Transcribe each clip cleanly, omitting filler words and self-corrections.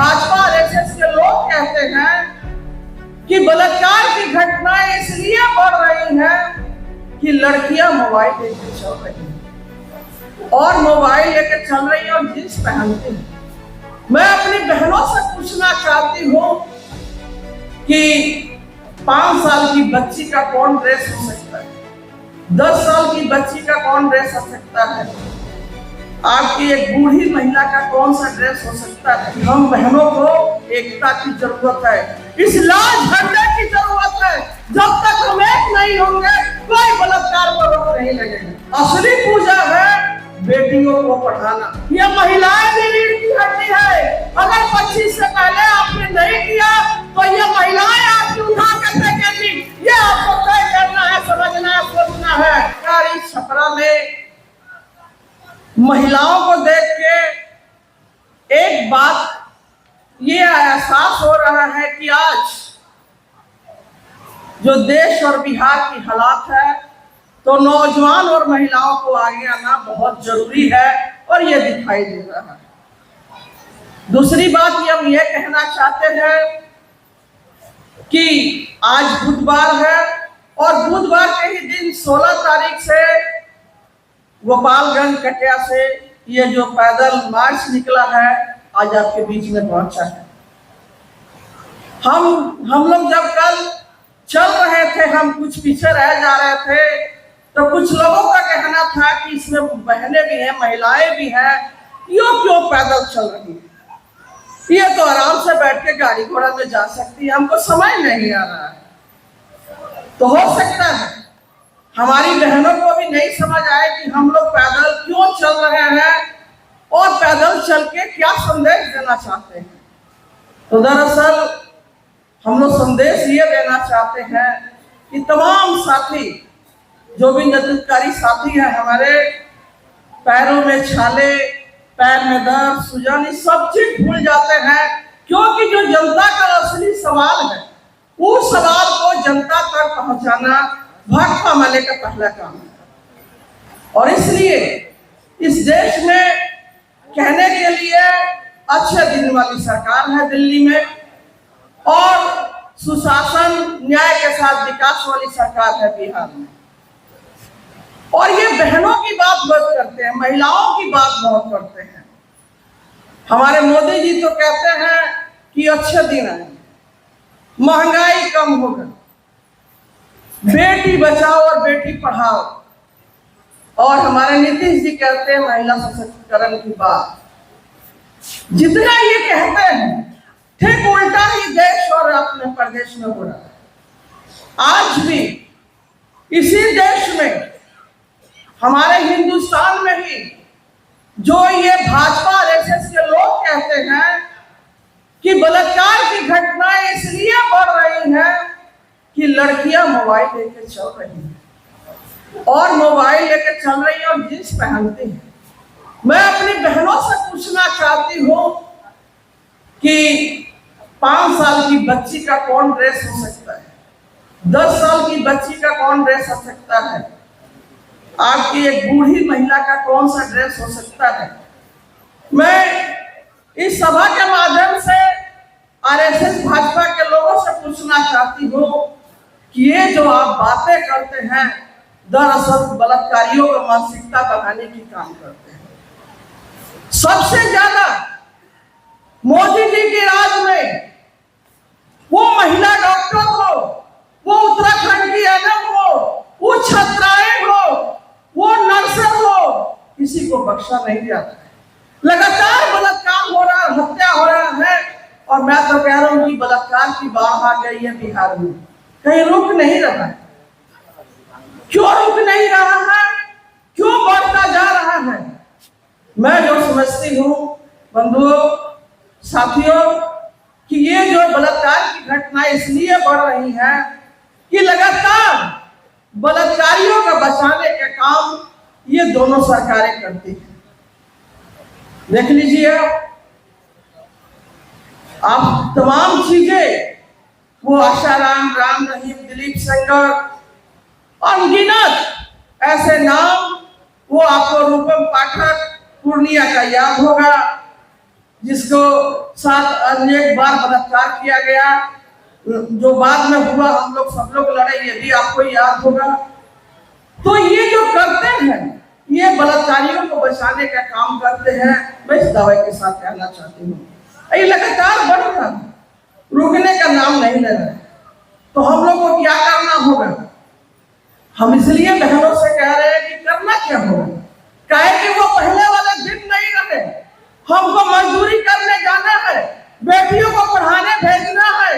Bhajpa RSS के लोग कहते हैं कि बलात्कार की घटनाएं इसलिए बढ़ रही हैं कि लड़कियां मोबाइल लेकर चल रही हैं और मोबाइल लेकर चल रही हैं और जींस पहनती हैं। मैं अपनी बहनों से पूछना चाहती हूँ कि 5 साल की बच्ची का कौन ड्रेस हो सकता है, 10 साल की बच्ची का कौन ड्रेस हो सकता है, आपकी एक बूढ़ी महिला का कौन सा ड्रेस हो सकता है। हम बहनों को एकता की जरूरत है, इस लाल झंडे की जरूरत है। जब तक हम एक नहीं होंगे कोई बलात्कार पर रोक नहीं लगेगा। असली पूजा है बेटियों को पढ़ाना। यह महिलाएं भी रीढ़ की हड्डी है। अगर 25 से पहले आपने नहीं किया तो यह महिलाएं आपकी उठा कर फेंकेंगी। ये आपको तय करना है, समझना है, सोचना है। इस छपरा में महिलाओं को देख के एक बात ये एहसास हो रहा है कि आज जो देश और बिहार की हालात है तो नौजवान और महिलाओं को आगे आना बहुत जरूरी है और ये दिखाई दे रहा है। दूसरी बात ये हम ये कहना चाहते हैं कि आज बुधवार है और बुधवार के ही दिन 16 तारीख से गोपालगंज कटिया से ये जो पैदल मार्च निकला है आज आपके बीच में पहुंचा है। हम लोग जब कल चल रहे थे, हम कुछ पीछे रह जा रहे थे तो कुछ लोगों का कहना था कि इसमें बहनें भी हैं, महिलाएं भी हैं, यो क्यों पैदल चल रही है, ये तो आराम से बैठ के गाड़ी घोड़ा में जा सकती है, हमको समझ नहीं आ रहा है। तो हो सकता है हमारी बहनों को भी नहीं समझ आए कि हम लोग पैदल क्यों चल रहे हैं और पैदल चल के क्या संदेश देना चाहते हैं। तो दरअसल हम लोग संदेश ये देना चाहते हैं कि तमाम साथी जो भी नेतृत्वकारी साथी हैं हमारे, पैरों में छाले, पैर में दर्द, सूजन, ये सब चीज भूल जाते हैं क्योंकि जो जनता का असली सवाल है उस सवाल को जनता तक पहुंचाना भाजपा वाले का पहला काम है। और इसलिए इस देश में कहने के लिए अच्छे दिन वाली सरकार है दिल्ली में और सुशासन न्याय के साथ विकास वाली सरकार है बिहार में। और ये बहनों की बात बहुत करते हैं, महिलाओं की बात बहुत करते हैं। हमारे मोदी जी तो कहते हैं कि अच्छे दिन आए, महंगाई कम होगा, बेटी बचाओ और बेटी पढ़ाओ, और हमारे नीतीश जी कहते हैं महिला सशक्तिकरण की बात। जितना ये कहते हैं ठीक उल्टा ही देश और अपने प्रदेश में हो रहा है। आज भी इसी देश में, हमारे हिंदुस्तान में ही जो ये भाजपा आरएसएस के लोग कहते हैं कि बलात्कार की घटनाएं इसलिए बढ़ रही हैं कि लड़कियां मोबाइल लेकर चल रही हैं और मोबाइल लेकर चल रही हैं और जींस पहनती हैं। मैं अपनी बहनों से पूछना चाहती हूँ कि 5 साल की बच्ची का कौन ड्रेस हो सकता है, 10 साल की बच्ची का कौन ड्रेस हो सकता है, आपकी एक बूढ़ी महिला का कौन सा ड्रेस हो सकता है। मैं इस सभा के माध्यम से आरएसएस भाजपा के लोगों से पूछना चाहती हूँ कि ये जो आप बातें करते हैं दरअसल बलात्कारियों को मानसिकता बढ़ाने की काम करते हैं। सबसे ज्यादा मोदी जी के राज में वो महिला डॉक्टर हो, वो उत्तराखंड की एनएम हो, वो छात्राएं हो, वो नर्सें हो, किसी को बख्शा नहीं जाता है। लगातार बलात्कार हो रहा है, हत्या हो रहा है और मैं तो कह रहा हूँ कि बलात्कार की बाढ़ आ गई है बिहार में, कहीं रुक नहीं रहा है। क्यों रुक नहीं रहा है, क्यों बढ़ता जा रहा है? मैं जो समझती हूँ बंधुओं, साथियों, कि ये जो बलात्कार की घटनाएं इसलिए बढ़ रही हैं कि लगातार बलात्कारियों का बचाने के काम ये दोनों सरकारें करती हैं। देख लीजिए आप तमाम चीजें, वो आशाराम, राम रहीम, दिलीप सेंगर, अनगिनत ऐसे नाम, वो आपको रूपम पाठक पूर्णिया का याद होगा, जिसको साथ अनेक बार बलात्कार किया गया, जो बाद में हुआ, हम लोग सब लोग लड़े, ये भी आपको याद होगा। तो ये जो करते हैं, ये बलात्कारियों को बचाने का काम करते हैं। मैं इस दावे के साथ कहना चाहती हूँ, ये लगातार बढ़ रहा है, रुकने का नाम नहीं ले रहा है। तो हम लोग को क्या करना होगा? हम इसलिए बहनों से कह रहे हैं कि करना क्या होगा, कहे कि वो पहले वाले दिन नहीं रहे। हमको मजदूरी करने जाना है, बेटियों को पढ़ाने भेजना है,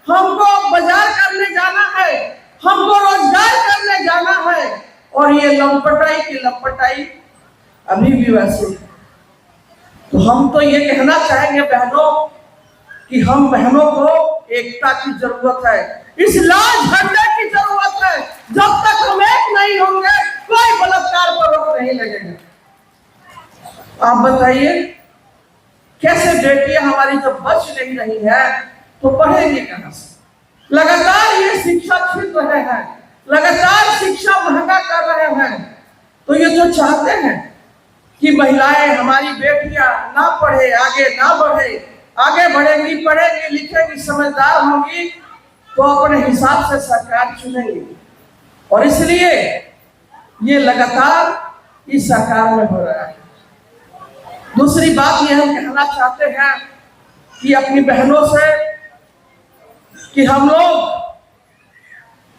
हमको बाजार करने जाना है, हमको रोजगार करने जाना है, और ये लंपटाई की लंपटाई अभी भी वैसे है। तो हम तो ये कहना चाहेंगे बहनों कि हम बहनों को एकता की जरूरत है, इस लाल झंडे की जरूरत है। जब तक हम एक नहीं होंगे, कोई बलात्कार पर रोक नहीं लगेगा। आप बताइए, कैसे बेटियां हमारी जब बच नहीं रही है तो पढ़ेंगे कहां से? लगातार ये शिक्षा छीन रहे हैं, लगातार शिक्षा महंगा कर रहे हैं। तो ये जो चाहते हैं कि महिलाएं, हमारी बेटियां ना पढ़े, आगे ना बढ़े, आगे बढ़ेंगी, पढ़ेंगी, लिखेंगी, समझदार होंगी, तो अपने हिसाब से सरकार चुनेंगी। और इसलिए ये लगातार इस सरकार में हो रहा है। दूसरी बात ये हम कहना चाहते हैं कि अपनी बहनों से कि हम लोग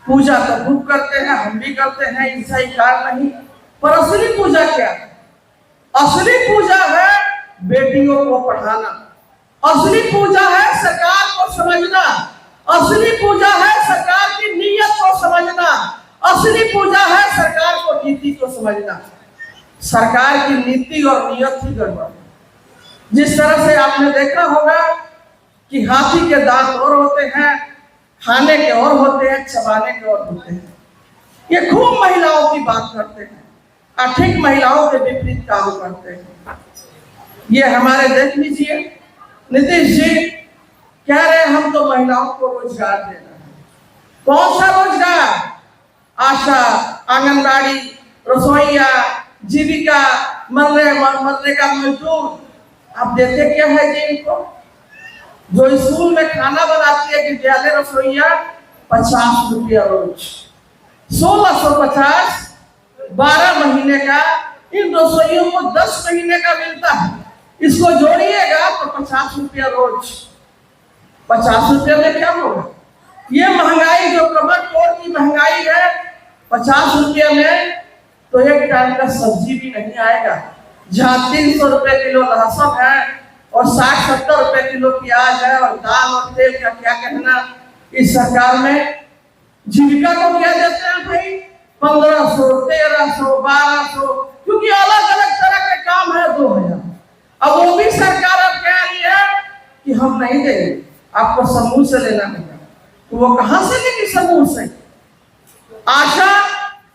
पूजा तो खूब करते हैं, हम भी करते हैं, इनसे इनकार नहीं, पर असली पूजा क्या है? असली पूजा है बेटियों को पढ़ाना, असली पूजा है सरकार को समझना, असली पूजा है सरकार की नीयत को समझना, असली पूजा है सरकार को नीति को समझना। सरकार की नीति और नियत ही गड़बड़। जिस तरह से आपने देखा होगा कि हाथी के दांत और होते हैं, खाने के और होते हैं, चबाने के और होते हैं। ये खूब महिलाओं की बात करते हैं और ठीक महिलाओं के विपरीत काम करते हैं। ये हमारे देख लीजिए, नीतीश जी कह रहे हैं हम तो महिलाओं को रोजगार देना है। कौन सा रोजगार? आशा, आंगनबाड़ी, रसोईया, जीविका, मनरेगा मजदूर। आप देते क्या है जी इनको? जो स्कूल में खाना बनाती है विद्यालय रसोईया, 50 रुपया रोज, 1650, 12 महीने का। इन रसोइयों को 10 महीने का मिलता है। इसको जोड़िएगा तो 50 रुपया रोज। 50 रुपया में क्या होगा? ये महंगाई जो कमर तोड़ की महंगाई है, 50 रुपया में तो एक टाइम का सब्जी भी नहीं आएगा। जहाँ 300 रुपए किलो लहसुन है और 60-70 रुपए किलो प्याज है और दाल और तेल का क्या कहना। इस सरकार में जीविका को क्या देते हैं भाई? 1500, 1300, 1200, क्योंकि अलग अलग तरह के काम है 2000। अब वो भी सरकार अब कह रही है कि हम नहीं देंगे, आपको समूह से लेना होगा। तो वो कहां से लेगी समूह से? आशा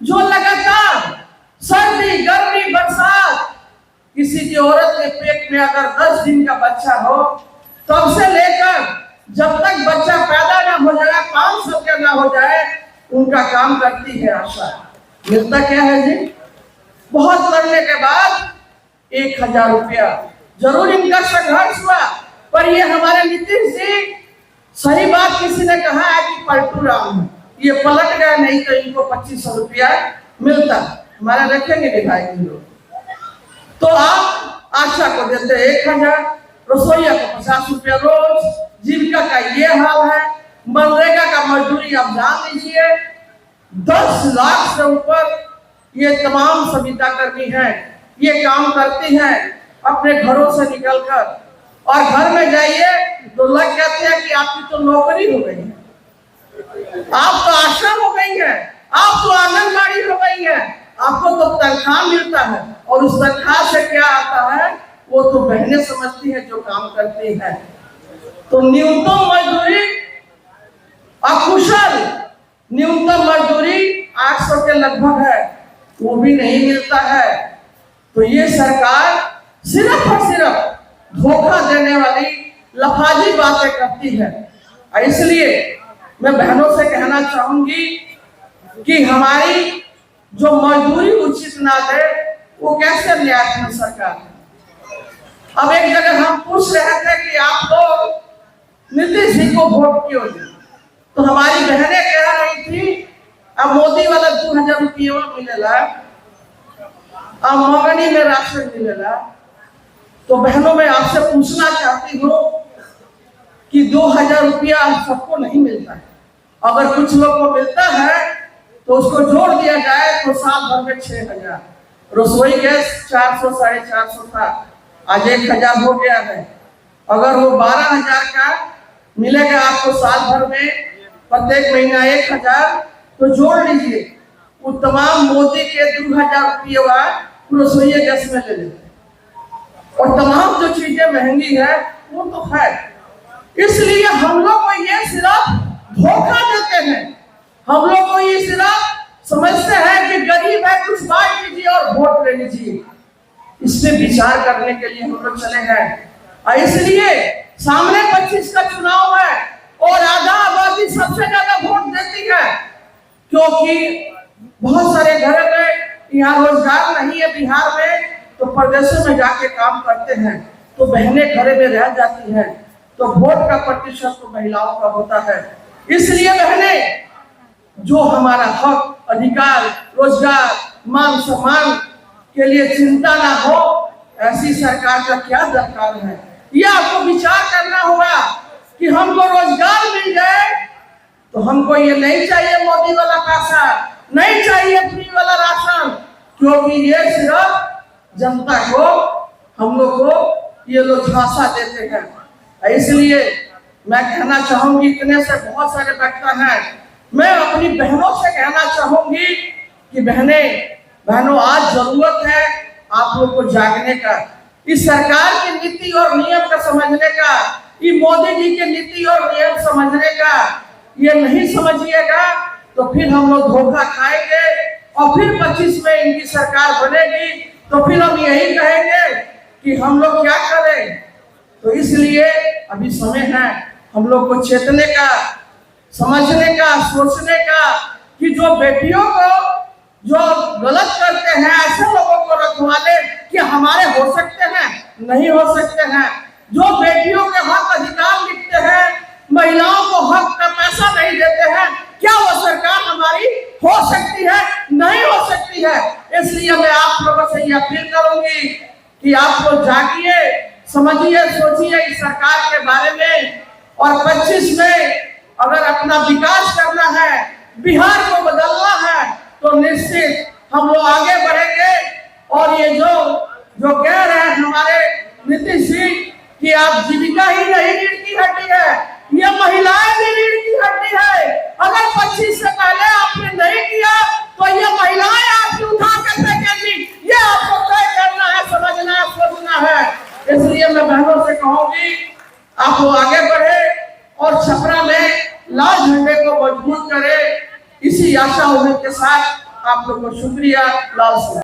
जो लगातार सर्दी, गर्मी, बरसात, किसी की औरत के पेट में अगर 10 दिन का बच्चा हो, तब से लेकर जब तक बच्चा पैदा ना हो जाए, 500 का ना हो जाए, उनका काम करती है आशा। मिलता क्या है जी? बहुत लड़ने के बाद 1000 रुपया। जरूर इनका संघर्ष हुआ, पर ये हमारे नीतीश जी, सही बात किसी ने कहा है कि पलटू राम है, ये पलट गए, नहीं तो इनको 2500 रुपया मिलता। हमारे रखेंगे विधायक लोग। तो आप आशा को देते 1000, रसोईया को 50 रुपया रोज, जीविका का ये हाल है, मनरेगा का मजदूरी आप जान लीजिए 10 लाख से ऊपर ये तमाम सविता कर्मी है, ये काम करती हैं अपने घरों से निकलकर, और घर में जाइए तो लोग कहते हैं कि आपकी तो नौकरी हो गई है, आप तो आशा हो गई है, आप तो आंगनबाड़ी हो गई है, आपको तो तनख्वाह मिलता है। और उस तनख्वाह से क्या आता है वो तो बहनें समझती है जो काम करती है। तो न्यूनतम मजदूरी, अकुशल न्यूनतम मजदूरी 800 के लगभग है, वो भी नहीं मिलता है। तो ये सरकार सिर्फ और सिर्फ धोखा देने वाली लफाजी बातें करती है। इसलिए मैं बहनों से कहना चाहूंगी कि हमारी जो मजदूरी उचित ना दे, वो कैसे न्याय सरकार है? अब एक जगह हम पूछ रहे थे कि आप लोग नीतीश जी को वोट क्यों दिए, तो हमारी बहनें कह रही थी अब मोदी वाला 2000 रुपये मिलेगा, अब मंगनी में राशन मिलेगा। तो बहनों मैं आपसे पूछना चाहती हूँ कि 2000 रुपया सबको नहीं मिलता है। अगर कुछ लोग को मिलता है तो उसको जोड़ दिया जाए तो साल भर में 6000। रसोई गैस 400 450 था, आज 1000 हो गया है। अगर वो 12000 का मिलेगा आपको साल भर में, प्रत्येक महीना 1000, तो जोड़ लीजिए वो तमाम मोदी के 2000 रुपये रसोई गैस में ले लेते। और तमाम जो चीजें महंगी है वो तो है, इसलिए हम लोग को ये सिर्फ धोखा देते हैं। हम लोग को ये सिर्फ समझते हैं कि गरीब है कुछ बांट लीजिए और वोट ले लीजिए। इस पे विचार करने के लिए हम लोग चले हैं, और इसलिए सामने 25 का चुनाव है और आधा आबादी सबसे ज्यादा वोट देती है, क्योंकि बहुत सारे घर में यहाँ रोजगार नहीं है बिहार में, तो प्रदेशों में जाके काम करते हैं, तो बहनें घरे में रह जाती हैं, तो वोट का प्रतिशत तो महिलाओं का होता है। इसलिए बहनें, जो हमारा हक, अधिकार, रोजगार, मान सम्मान के लिए चिंता ना हो, ऐसी सरकार का क्या दरकार है। ये आपको विचार करना होगा कि हमको रोजगार मिल जाए तो हमको ये नहीं चाहिए मोदी वाला पैसा, नहीं चाहिए फ्री वाला राशन, क्योंकि ये सिर्फ जनता को, हम लोग को ये लोग झांसा देते हैं। इसलिए मैं कहना चाहूंगी, इतने से बहुत सारे वक्ता हैं, मैं अपनी बहनों से कहना चाहूंगी कि बहनों आज जरूरत है आप लोग को जागने का, इस सरकार की नीति और नियम का समझने का, ये मोदी जी की नीति और नियम समझने का। ये नहीं समझिएगा तो फिर हम लोग धोखा खाएंगे, और फिर 25 में इनकी सरकार बनेगी तो फिर हम यही कहेंगे कि हम लोग क्या करें। तो इसलिए अभी समय है हम लोग को चेतने का, समझने का, सोचने का, कि जो बेटियों को जो गलत करते हैं ऐसे लोगों को रखवाले कि हमारे हो सकते हैं, नहीं हो सकते हैं। जो बेटियों के हक अधिकार लिखते हैं, महिलाओं को हक का पैसा नहीं देते हैं, क्या वो सरकार हमारी हो सकती है? नहीं हो सकती है। इसलिए मैं आप लोगों से ये अपील करूंगी कि आप लोग जागिए, समझिए, सोचिए इस सरकार के बारे में, और 25 में अगर अपना विकास करना है, बिहार को बदलना है, तो निश्चित हम लोग आगे बढ़ेंगे। और ये जो कह रहे हैं हमारे नीतीश जी कि आप जीविका ही नहीं रीढ़ की हड्डी है, ये महिलाएं भी रीढ़ की हड्डी है। अगर 25 से पहले आपने नहीं किया तो ये महिलाएं आपकी उठा कर फेंकेंगी। ये आपको तय करना है, समझना है, सोचना है। इसलिए मैं बहनों से कहूंगी आप लोग आगे बढ़े और छपरा में लाल झंडे को मजबूत करें। इसी आशा उम्मीद के साथ आप लोग को शुक्रिया। लाल